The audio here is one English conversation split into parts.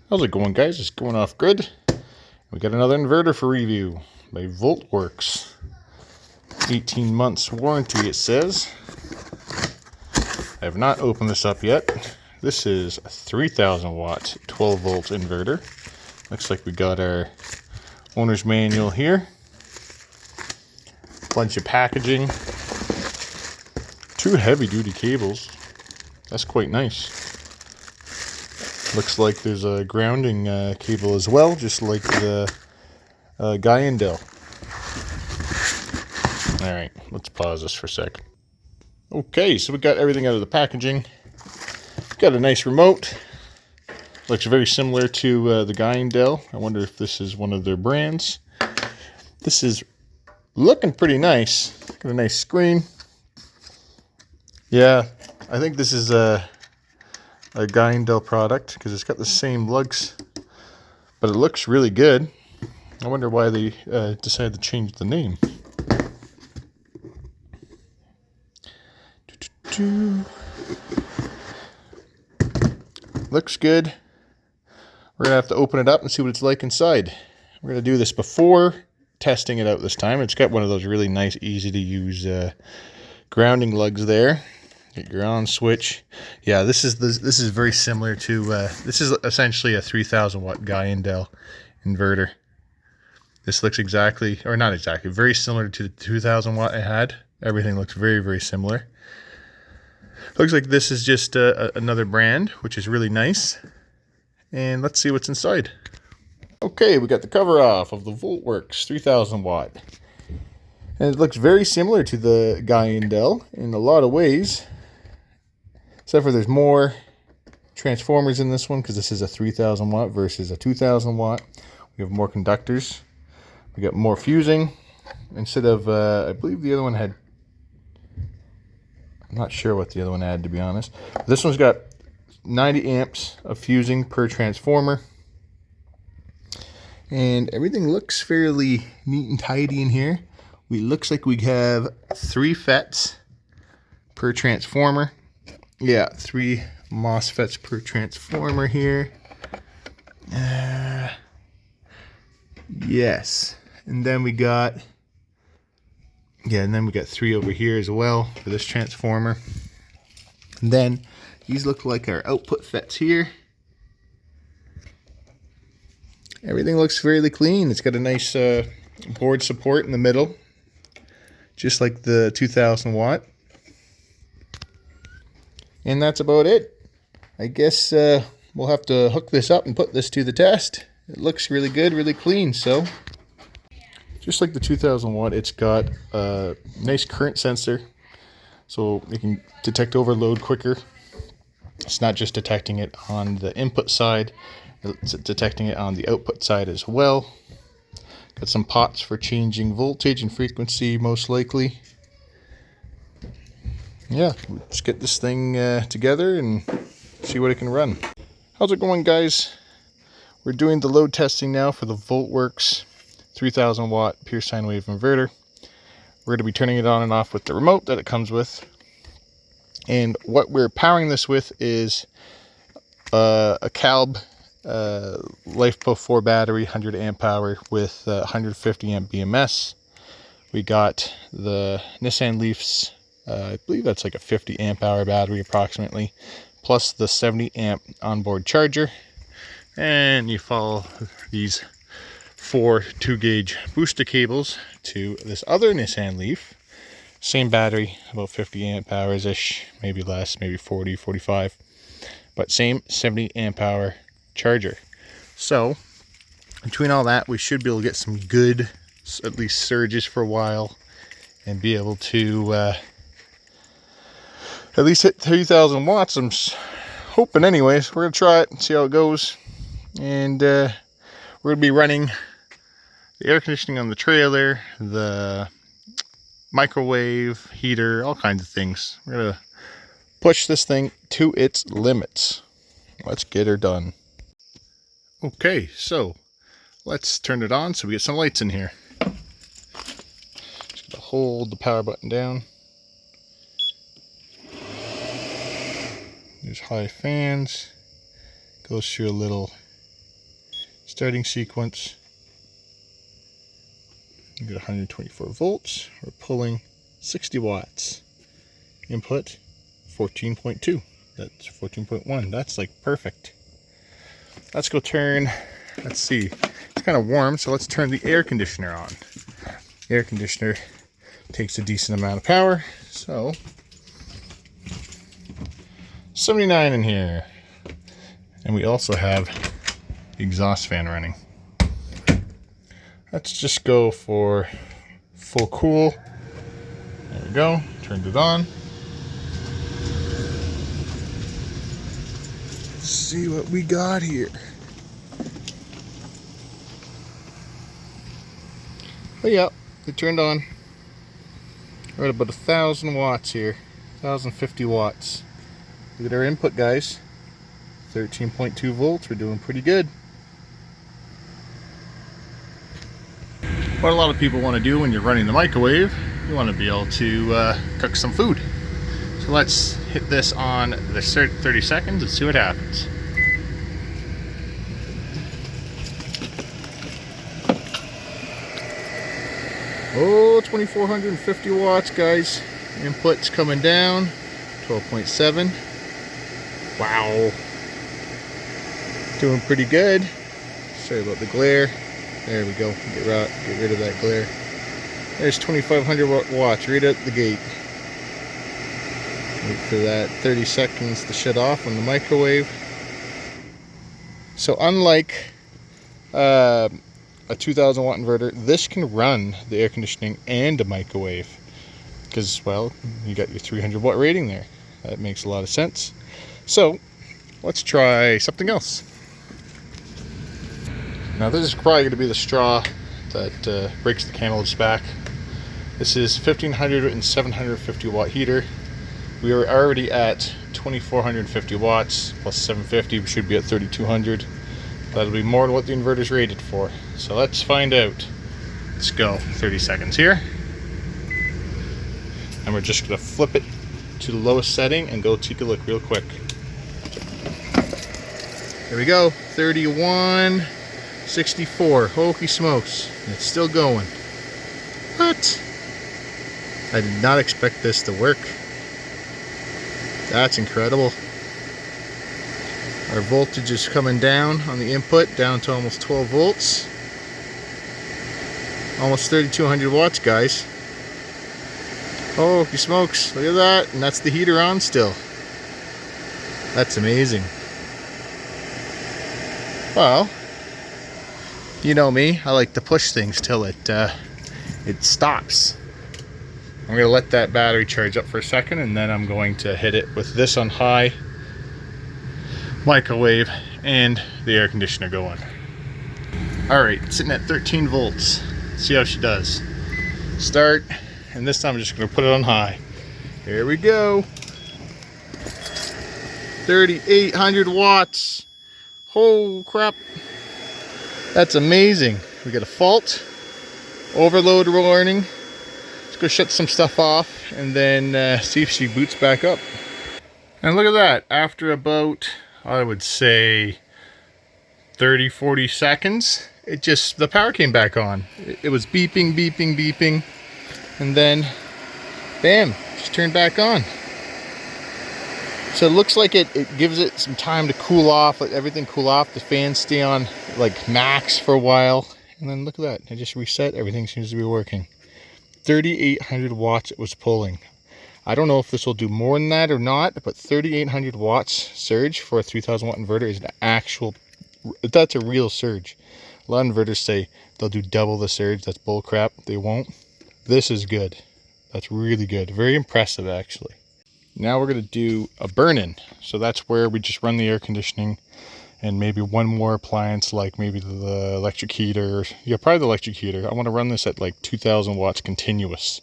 How's it going, guys? It's going off good. We got another inverter for review by VoltWorks. 18 months warranty, it says. I have not opened this up yet. This is a 3000 watt 12 volt inverter. Looks like we got our owner's manual here. Bunch of packaging. 2 heavy duty cables. That's quite nice. Looks like there's a grounding cable as well, just like the Guy&Dell. Alright, let's pause this for a sec. Okay, so we got everything out of the packaging. Got a nice remote. Looks very similar to the Guy&Dell. I wonder if this is one of their brands. This is looking pretty nice. Got a nice screen. Yeah, I think this is a Guy&Dell product because it's got the same lugs, but it looks really good. I wonder why they decided to change the name. Looks good. We're gonna have to open it up and see what it's like inside. We're gonna do this before testing it out this time. It's got one of those really nice, easy to use grounding lugs there. Get your on switch. Yeah, this is very similar to this is essentially a 3000 watt Guy&Dell inverter. This looks exactly, or not exactly, very similar to the 2000 watt I had. Everything looks very, very similar. Looks like this is just another brand, which is really nice. And let's see what's inside. Okay, we got the cover off of the VoltWorks 3000 watt. And it looks very similar to the Guy&Dell in a lot of ways. Except for there's more transformers in this one because this is a 3000 watt versus a 2000 watt. We have more conductors. We got more fusing. Instead of, I believe the other one had, I'm not sure what the other one had, to be honest. This one's got 90 amps of fusing per transformer. And everything looks fairly neat and tidy in here. Looks like we have 3 FETs per transformer. Yeah, 3 MOSFETs per transformer here. Yes. And then we got 3 over here as well for this transformer. And then these look like our output FETs here. Everything looks fairly clean. It's got a nice board support in the middle, just like the 2000 watt. And that's about it. I guess we'll have to hook this up and put this to the test. It looks really good, really clean. So, just like the 2000 watt, it's got a nice current sensor, so it can detect overload quicker. It's not just detecting it on the input side, it's detecting it on the output side as well. Got some pots for changing voltage and frequency, most likely. Yeah, let's get this thing together and see what it can run. How's it going, guys? We're doing the load testing now for the VoltWorks 3000 watt pure sine wave inverter. We're going to be turning it on and off with the remote that it comes with. And what we're powering this with is a CALB LifePo 4 battery, 100 amp hour with 150 amp BMS. We got the Nissan Leaf's I believe that's like a 50 amp hour battery approximately, plus the 70 amp onboard charger. And you follow these 4 2-gauge booster cables to this other Nissan Leaf. Same battery, about 50 amp hours ish, maybe less, maybe 40, 45. But same 70 amp hour charger. So between all that, we should be able to get some good, at least surges for a while, and be able to at least hit 3000 watts. I'm hoping anyways. We're going to try it and see how it goes. And we're going to be running the air conditioning on the trailer, the microwave, heater, all kinds of things. We're going to push this thing to its limits. Let's get her done. Okay, so let's turn it on so we get some lights in here. Just going to hold the power button down. There's high fans, goes through a little Starting sequence. You get 124 volts. We're pulling 60 watts. Input 14.2. That's 14.1. That's like perfect. Let's go turn, let's see. It's kind of warm, so let's turn the air conditioner on. The air conditioner takes a decent amount of power, so 79 in here. And we also have the exhaust fan running. Let's just go for full cool. There we go. Turned it on. Let's see what we got here. Oh yeah, it turned on. We're at about 1,000 watts here. 1,050 watts. Look at our input, guys. 13.2 volts. We're doing pretty good. What a lot of people want to do when you're running the microwave, you want to be able to cook some food. So let's hit this on the 30 seconds and see what happens. Oh, 2,450 watts, guys. Input's coming down. 12.7. Wow. Doing pretty good. Sorry about the glare. There we go. Get rid of that glare. There's 2,500 watts right out the gate. Wait for that 30 seconds to shut off on the microwave. So unlike a 2,000 watt inverter, this can run the air conditioning and a microwave. Because, well, you got your 300 watt rating there. That makes a lot of sense. So let's try something else. Now this is probably going to be the straw that breaks the camel's back. This is 1,500 and 750 watt heater. We are already at 2,450 watts plus 750. We should be at 3,200. That'll be more than what the inverter's rated for. So let's find out. Let's go. 30 seconds here. And we're just going to flip it to the lowest setting and go take a look real quick. There we go. 31.64. Holy smokes. It's still going. What? I did not expect this to work. That's incredible. Our voltage is coming down on the input, down to almost 12 volts. Almost 3,200 watts, guys. Holy smokes, look at that. And that's the heater on still. That's amazing. Well, you know me, I like to push things till it stops. I'm going to let that battery charge up for a second, and then I'm going to hit it with this on high, microwave, and the air conditioner going. Alright, sitting at 13 volts. See how she does. Start, and this time I'm just going to put it on high. Here we go. 3,800 watts. Oh crap. That's amazing. We got a fault. Overload warning. Let's go shut some stuff off and then see if she boots back up. And look at that. After about, I would say, 30-40 seconds, the power came back on. It was beeping, beeping, beeping, and then bam, just turned back on. So it looks like it gives it some time to cool off, let everything cool off, the fans stay on like max for a while, and then look at that, I just reset, everything seems to be working. 3,800 watts it was pulling. I don't know if this will do more than that or not, but 3,800 watts surge for a 3,000 watt inverter is an actual, that's a real surge. A lot of inverters say they'll do double the surge. That's bull crap. They won't. This is good. That's really good. Very impressive, actually. Now we're going to do a burn-in. So that's where we just run the air conditioning and maybe one more appliance, like maybe the electric heater. Yeah, probably the electric heater. I want to run this at like 2,000 watts continuous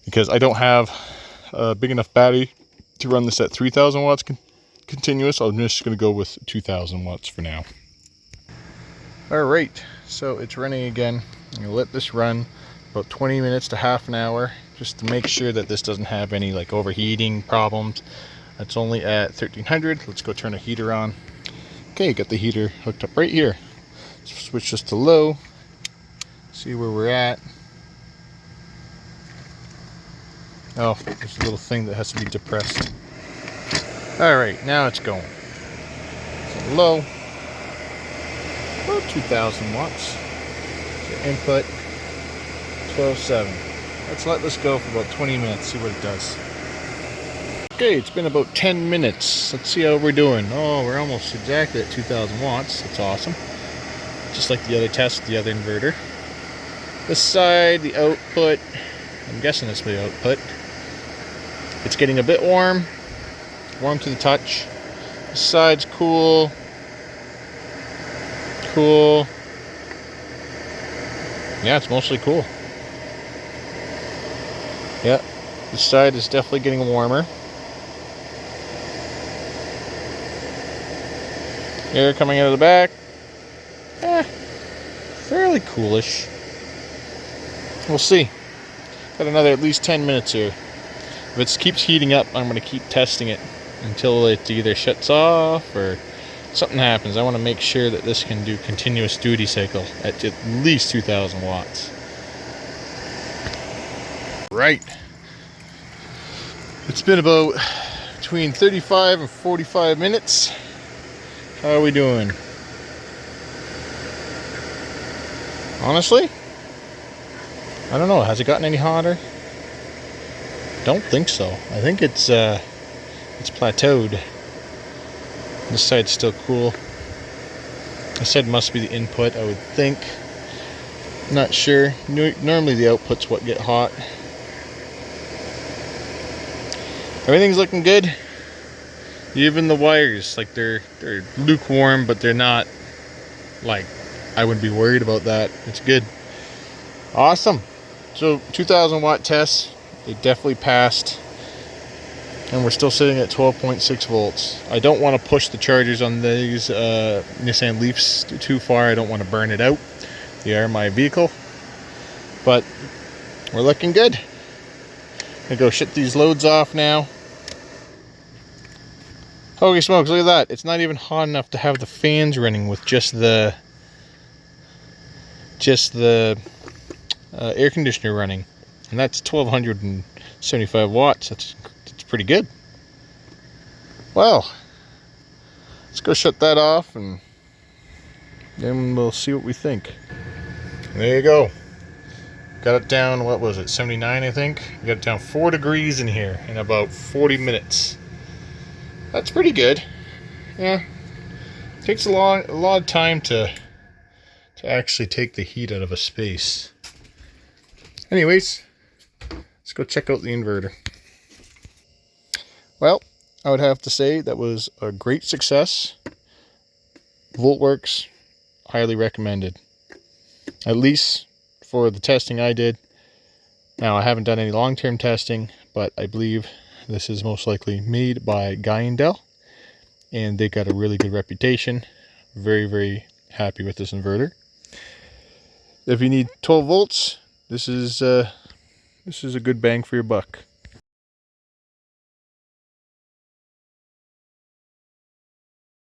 because I don't have a big enough battery to run this at 3,000 watts continuous. I'm just going to go with 2,000 watts for now. All right, so it's running again. I'm going to let this run about 20 minutes to half an hour just to make sure that this doesn't have any like overheating problems. It's only at 1,300. Let's go turn the heater on. Okay, got the heater hooked up right here. Switch this to low. See where we're at. Oh, there's a little thing that has to be depressed. Alright, now it's going. So low. About 2,000 watts. So input 12.7. Let's let this go for about 20 minutes, see what it does. Okay, it's been about 10 minutes. Let's see how we're doing. Oh, we're almost exactly at 2,000 watts. That's awesome. Just like the other test, the other inverter. This side, the output, I'm guessing this will be output. It's getting a bit warm to the touch. This side's cool. Yeah, it's mostly cool. Yeah, this side is definitely getting warmer. Air coming out of the back. Fairly coolish. We'll see. Got another at least 10 minutes here. If it keeps heating up, I'm going to keep testing it until it either shuts off or something happens. I want to make sure that this can do continuous duty cycle at least 2,000 watts. Right. It's been about between 35 and 45 minutes. How are we doing? Honestly, I don't know. Has it gotten any hotter? Don't think so. I think it's plateaued. This side's still cool. I said must be the input, I would think. Not sure. Normally the output's what get hot. Everything's looking good. Even the wires, like they're lukewarm, but they're not like, I wouldn't be worried about that. It's good. Awesome. So 2,000 watt tests, they definitely passed. And we're still sitting at 12.6 volts. I don't want to push the chargers on these Nissan Leafs too far. I don't want to burn it out. They are my vehicle. But we're looking good. I'm gonna go shut these loads off now. Holy smokes, look at that. It's not even hot enough to have the fans running with just the air conditioner running. And that's 1,275 watts. That's pretty good. Well, let's go shut that off and then we'll see what we think. There you go. Got it down, what was it, 79 I think? Got it down 4 degrees in here in about 40 minutes. That's pretty good. Yeah. Takes a lot of time to actually take the heat out of a space. Anyways, let's go check out the inverter. Well, I would have to say that was a great success. VoltWorks, highly recommended. At least for the testing I did. Now, I haven't done any long-term testing, but I believe this is most likely made by Guy&Dell, and they got a really good reputation. Very, very happy with this inverter. If you need 12 volts, this is a good bang for your buck.